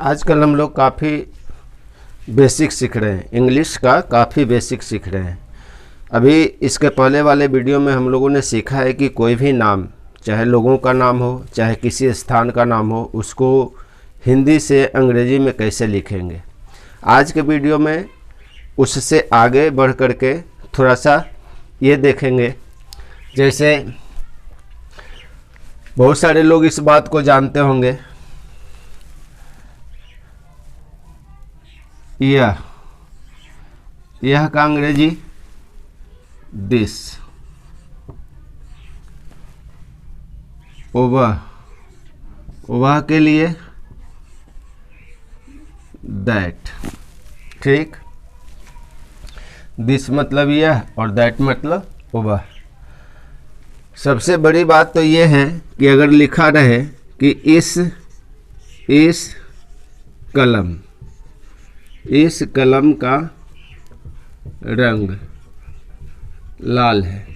आजकल हम लोग काफ़ी बेसिक सीख रहे हैं, इंग्लिश का काफ़ी बेसिक सीख रहे हैं। अभी इसके पहले वाले वीडियो में हम लोगों ने सीखा है कि कोई भी नाम, चाहे लोगों का नाम हो चाहे किसी स्थान का नाम हो, उसको हिंदी से अंग्रेजी में कैसे लिखेंगे। आज के वीडियो में उससे आगे बढ़ कर के थोड़ा सा ये देखेंगे। जैसे बहुत सारे लोग इस बात को जानते होंगे, यह का अंग्रेजी दिस, वह के लिए दैट। ठीक, दिस मतलब यह और दैट मतलब वह। सबसे बड़ी बात तो यह है कि अगर लिखा रहे कि इस कलम का रंग लाल है,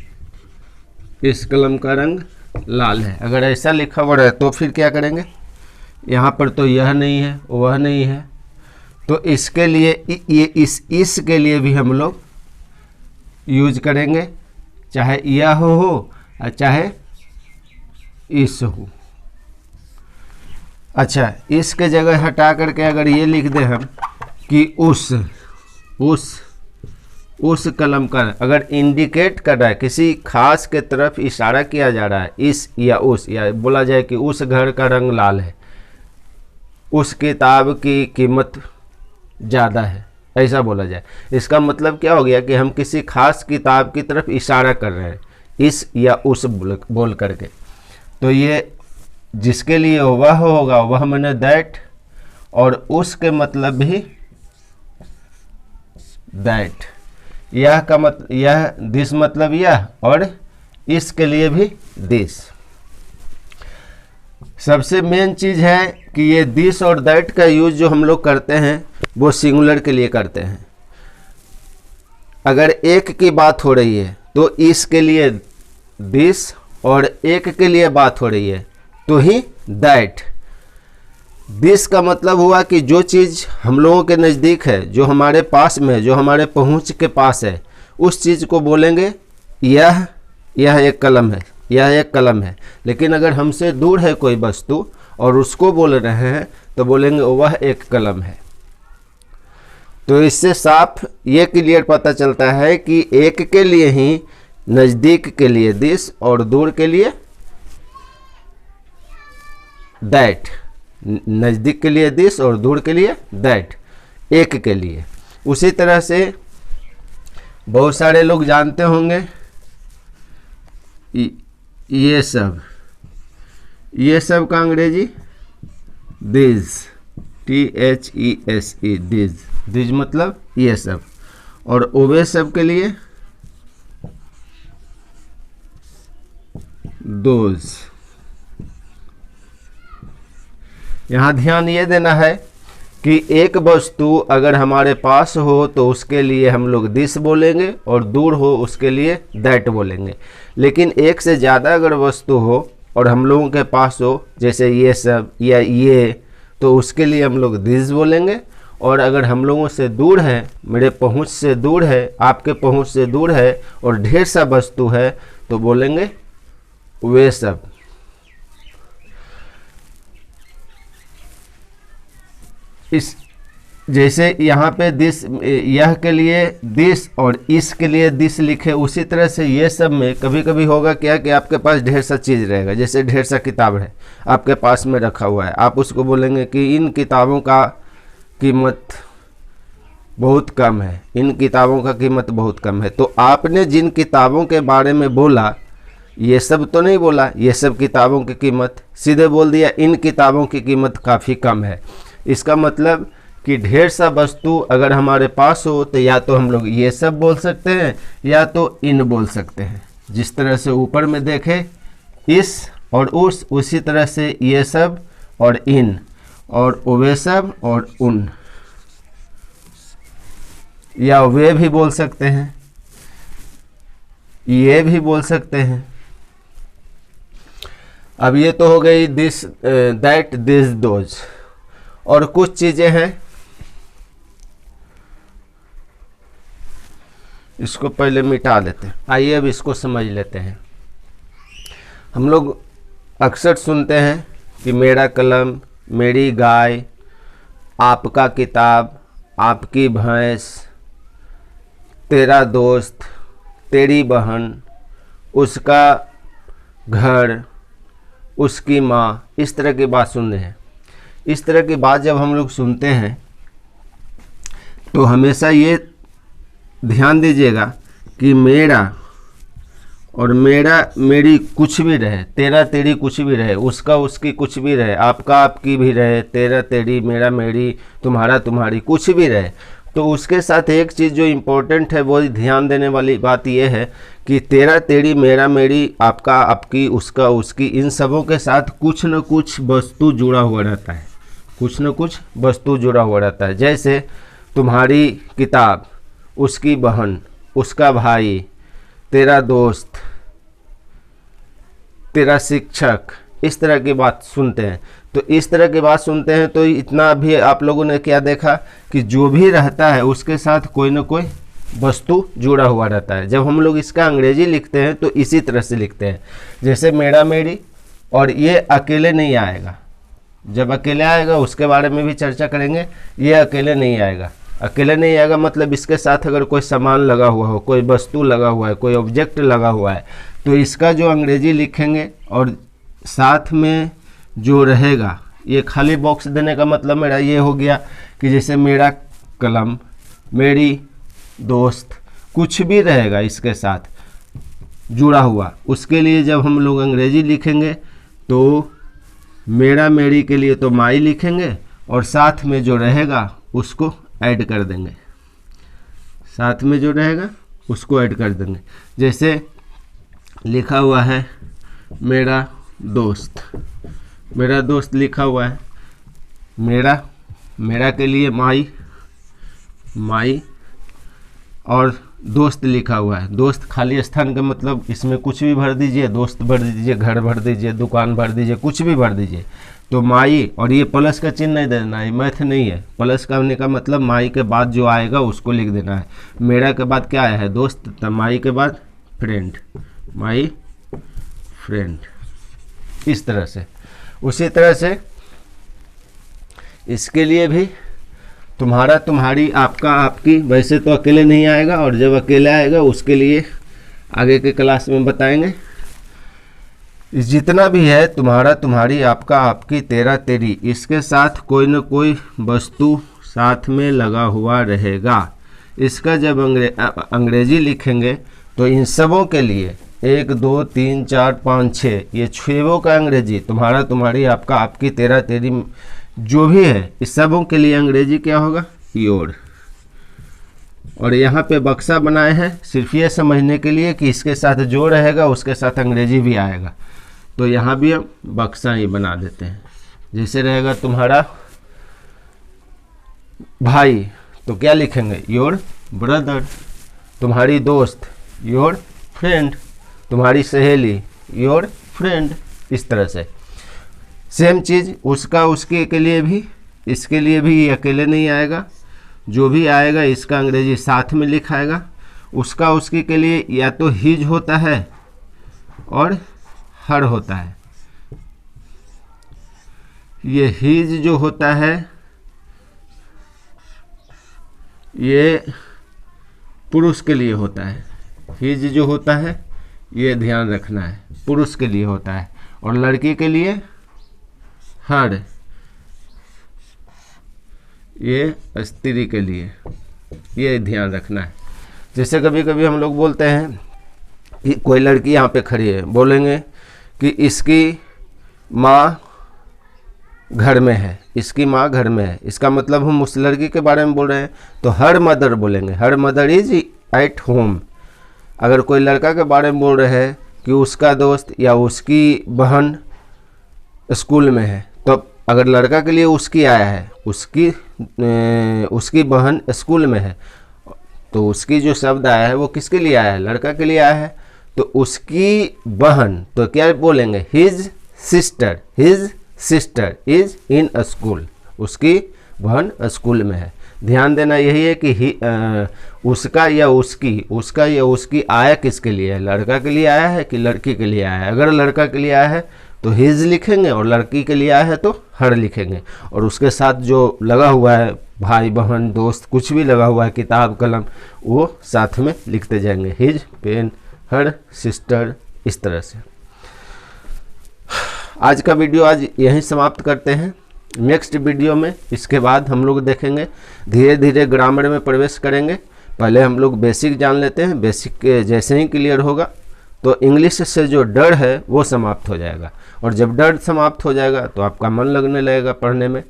इस कलम का रंग लाल है, अगर ऐसा लिखा हुआ है तो फिर क्या करेंगे। यहाँ पर तो यह नहीं है वह नहीं है, तो इसके लिए ये इस के लिए भी हम लोग यूज करेंगे, चाहे यह हो और चाहे इस हो। अच्छा, इसके जगह हटा करके अगर ये लिख दें हम कि उस कलम का, अगर इंडिकेट कर रहा है किसी खास के तरफ इशारा किया जा रहा है, इस या उस, या बोला जाए कि उस घर का रंग लाल है, उस किताब की कीमत ज़्यादा है, ऐसा बोला जाए। इसका मतलब क्या हो गया कि हम किसी खास किताब की तरफ इशारा कर रहे हैं, इस या उस बोल करके। तो ये जिसके लिए वह होगा वह मैंने दैट, और उसके मतलब भी दैट। यह का यह दिस मतलब यह, और इसके लिए भी दिस। सबसे मेन चीज़ है कि ये दिस और दैट का यूज जो हम लोग करते हैं वो सिंगुलर के लिए करते हैं। अगर एक की बात हो रही है तो इसके लिए दिस, और एक के लिए बात हो रही है तो ही दैट। दिस का मतलब हुआ कि जो चीज़ हम लोगों के नज़दीक है, जो हमारे पास में है, जो हमारे पहुंच के पास है, उस चीज़ को बोलेंगे यह एक कलम है, यह एक कलम है। लेकिन अगर हमसे दूर है कोई वस्तु और उसको बोल रहे हैं तो बोलेंगे वह एक कलम है। तो इससे साफ ये क्लियर पता चलता है कि एक के लिए ही, नज़दीक के लिए दिस और दूर के लिए दैट। नज़दीक के लिए दिस और दूर के लिए दैट, एक के लिए। उसी तरह से बहुत सारे लोग जानते होंगे ये सब का अंग्रेजी दिस, THESE, दिस मतलब ये सब। और ओवे सब के लिए दोज। यहाँ ध्यान ये देना है कि एक वस्तु अगर हमारे पास हो तो उसके लिए हम लोग दिस बोलेंगे, और दूर हो उसके लिए दैट बोलेंगे। लेकिन एक से ज़्यादा अगर वस्तु हो और हम लोगों के पास हो, जैसे ये सब या ये, तो उसके लिए हम लोग दिस बोलेंगे। और अगर हम लोगों से दूर है, मेरे पहुंच से दूर है, आपके पहुंच से दूर है, और ढेर सा वस्तु है, तो बोलेंगे वे सब। इस जैसे यहाँ पे दिस, यह के लिए दिस और इस के लिए दिस लिखे, उसी तरह से ये सब में कभी कभी होगा क्या कि आपके पास ढेर सा चीज़ रहेगा, जैसे ढेर सा किताब है आपके पास में रखा हुआ है, आप उसको बोलेंगे कि इन किताबों का कीमत बहुत कम है, इन किताबों का कीमत बहुत कम है। तो आपने जिन किताबों के बारे में बोला, ये सब तो नहीं बोला ये सब किताबों की कीमत, सीधे बोल दिया इन किताबों की कीमत काफ़ी कम है। इसका मतलब कि ढेर सा वस्तु अगर हमारे पास हो तो या तो हम लोग ये सब बोल सकते हैं या तो इन बोल सकते हैं। जिस तरह से ऊपर में देखें इस और उस, उसी तरह से ये सब और इन, और वे सब और उन, या वे भी बोल सकते हैं, ये भी बोल सकते हैं। अब ये तो हो गई दिस, दैट, दिस, दोज। और कुछ चीज़ें हैं, इसको पहले मिटा देते हैं। आइए अब इसको समझ लेते हैं। हम लोग अक्सर सुनते हैं कि मेरा कलम, मेरी गाय, आपका किताब, आपकी भैंस, तेरा दोस्त, तेरी बहन, उसका घर, उसकी माँ, इस तरह की बात सुन रहे हैं। इस तरह की बात जब हम लोग सुनते हैं तो हमेशा ये ध्यान दीजिएगा कि मेरा और मेरा मेरी कुछ भी रहे, तेरा तेरी कुछ भी रहे, उसका उसकी कुछ भी रहे, आपका आपकी भी रहे, तेरा तेरी, मेरा मेरी, तुम्हारा तुम्हारी, कुछ भी रहे, तो उसके साथ एक चीज़ जो इम्पोर्टेंट है वो ध्यान देने वाली बात यह है कि तेरा तेरी, मेरा मेरी, आपका आपकी, उसका उसकी, इन सबों के साथ कुछ न कुछ वस्तु जुड़ा हुआ रहता है, कुछ न कुछ वस्तु जुड़ा हुआ रहता है। जैसे तुम्हारी किताब, उसकी बहन, उसका भाई, तेरा दोस्त, तेरा शिक्षक, इस तरह की बात सुनते हैं। तो इस तरह की बात सुनते हैं तो इतना भी आप लोगों ने क्या देखा कि जो भी रहता है उसके साथ कोई ना कोई वस्तु जुड़ा हुआ रहता है। जब हम लोग इसका अंग्रेजी लिखते हैं तो इसी तरह से लिखते हैं, जैसे मेरा मेरी, और ये अकेले नहीं आएगा। जब अकेले आएगा उसके बारे में भी चर्चा करेंगे। ये अकेले नहीं आएगा, अकेले नहीं आएगा मतलब इसके साथ अगर कोई सामान लगा हुआ हो, कोई वस्तु लगा हुआ है, कोई ऑब्जेक्ट लगा हुआ है, तो इसका जो अंग्रेजी लिखेंगे और साथ में जो रहेगा, ये खाली बॉक्स देने का मतलब मेरा ये हो गया कि जैसे मेरा कलम, मेरी दोस्त, कुछ भी रहेगा इसके साथ जुड़ा हुआ, उसके लिए जब हम लोग अंग्रेजी लिखेंगे तो मेरा मेरी के लिए तो माई लिखेंगे और साथ में जो रहेगा उसको ऐड कर देंगे, साथ में जो रहेगा उसको ऐड कर देंगे। जैसे लिखा हुआ है मेरा दोस्त, मेरा दोस्त लिखा हुआ है, मेरा, मेरा के लिए माई, माई, और दोस्त लिखा हुआ है। दोस्त खाली स्थान का मतलब इसमें कुछ भी भर दीजिए, दोस्त भर दीजिए, घर भर दीजिए, दुकान भर दीजिए, कुछ भी भर दीजिए। तो माई, और ये प्लस का चिन्ह नहीं देना है, मैथ नहीं है। प्लस का होने का मतलब माई के बाद जो आएगा उसको लिख देना है। मेरा के बाद क्या आया है? दोस्त। तो माई के बाद फ्रेंड, माई फ्रेंड, इस तरह से। उसी तरह से इसके लिए भी तुम्हारा तुम्हारी, आपका आपकी, वैसे तो अकेले नहीं आएगा, और जब अकेले आएगा उसके लिए आगे के क्लास में बताएंगे। जितना भी है तुम्हारा तुम्हारी, आपका आपकी, तेरा तेरी, इसके साथ कोई न कोई वस्तु साथ में लगा हुआ रहेगा। इसका जब अंग्रेजी लिखेंगे तो इन सबों के लिए 1 2 3 4 5 6, ये 6 का अंग्रेजी तुम्हारा तुम्हारी, आपका आपकी, तेरा तेरी, जो भी है, इस सबों के लिए अंग्रेजी क्या होगा? योर। और यहाँ पे बक्सा बनाए हैं सिर्फ ये समझने के लिए कि इसके साथ जो रहेगा उसके साथ अंग्रेजी भी आएगा। तो यहाँ भी हम बक्सा ही बना देते हैं। जैसे रहेगा तुम्हारा भाई तो क्या लिखेंगे? Your brother. तुम्हारी दोस्त, योर फ्रेंड। तुम्हारी सहेली, योर फ्रेंड। इस तरह से सेम चीज़ उसका उसके के लिए भी, इसके लिए भी अकेले नहीं आएगा, जो भी आएगा इसका अंग्रेजी साथ में लिखाएगा। उसका उसके के लिए या तो हिज होता है और हर होता है। ये हिज जो होता है ये पुरुष के लिए होता है। हिज जो होता है ये ध्यान रखना है, पुरुष के लिए होता है। और लड़की के लिए हर, ये स्त्री के लिए, ये ध्यान रखना है। जैसे कभी कभी हम लोग बोलते हैं कि कोई लड़की यहाँ पे खड़ी है, बोलेंगे कि इसकी माँ घर में है, इसकी माँ घर में है। इसका मतलब हम उस लड़की के बारे में बोल रहे हैं तो हर मदर बोलेंगे, her mother is at home. अगर कोई लड़का के बारे में बोल रहे हैं कि उसका दोस्त या उसकी बहन स्कूल में है, तो अगर लड़का के लिए उसकी आया है, उसकी बहन स्कूल में है, तो उसकी जो शब्द आया है वो किसके लिए आया है? लड़का के लिए आया है। तो उसकी बहन तो क्या बोलेंगे? His sister, his sister is in a school. उसकी बहन स्कूल में है। ध्यान देना यही है कि उसका या उसकी आया किसके लिए है, लड़का के लिए आया है कि लड़की के लिए आया है। अगर लड़का के लिए आया है तो हिज लिखेंगे और लड़की के लिए आया है तो हर लिखेंगे। और उसके साथ जो लगा हुआ है भाई बहन दोस्त कुछ भी लगा हुआ है किताब कलम वो साथ में लिखते जाएंगे, हिज पेन हर सिस्टर, इस तरह से। आज का वीडियो आज यहीं समाप्त करते हैं। नेक्स्ट वीडियो में इसके बाद हम लोग देखेंगे, धीरे धीरे ग्रामर में प्रवेश करेंगे। पहले हम लोग बेसिक जान लेते हैं, बेसिक जैसे ही क्लियर होगा तो इंग्लिश से जो डर है वो समाप्त हो जाएगा। और जब डर समाप्त हो जाएगा तो आपका मन लगने लगेगा पढ़ने में।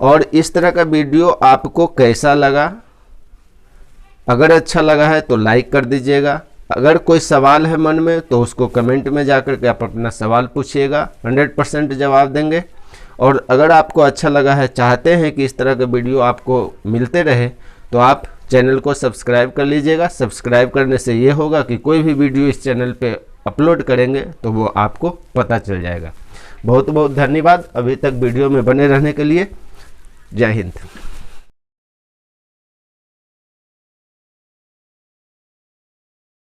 और इस तरह का वीडियो आपको कैसा लगा, अगर अच्छा लगा है तो लाइक कर दीजिएगा। अगर कोई सवाल है मन में तो उसको कमेंट में जाकर के आप अपना सवाल पूछिएगा, 100% जवाब देंगे। और अगर आपको अच्छा लगा है, चाहते हैं कि इस तरह के वीडियो आपको मिलते रहे, तो आप चैनल को सब्सक्राइब कर लीजिएगा। सब्सक्राइब करने से ये होगा कि कोई भी वीडियो इस चैनल पे अपलोड करेंगे तो वो आपको पता चल जाएगा। बहुत बहुत धन्यवाद अभी तक वीडियो में बने रहने के लिए। जय हिंद।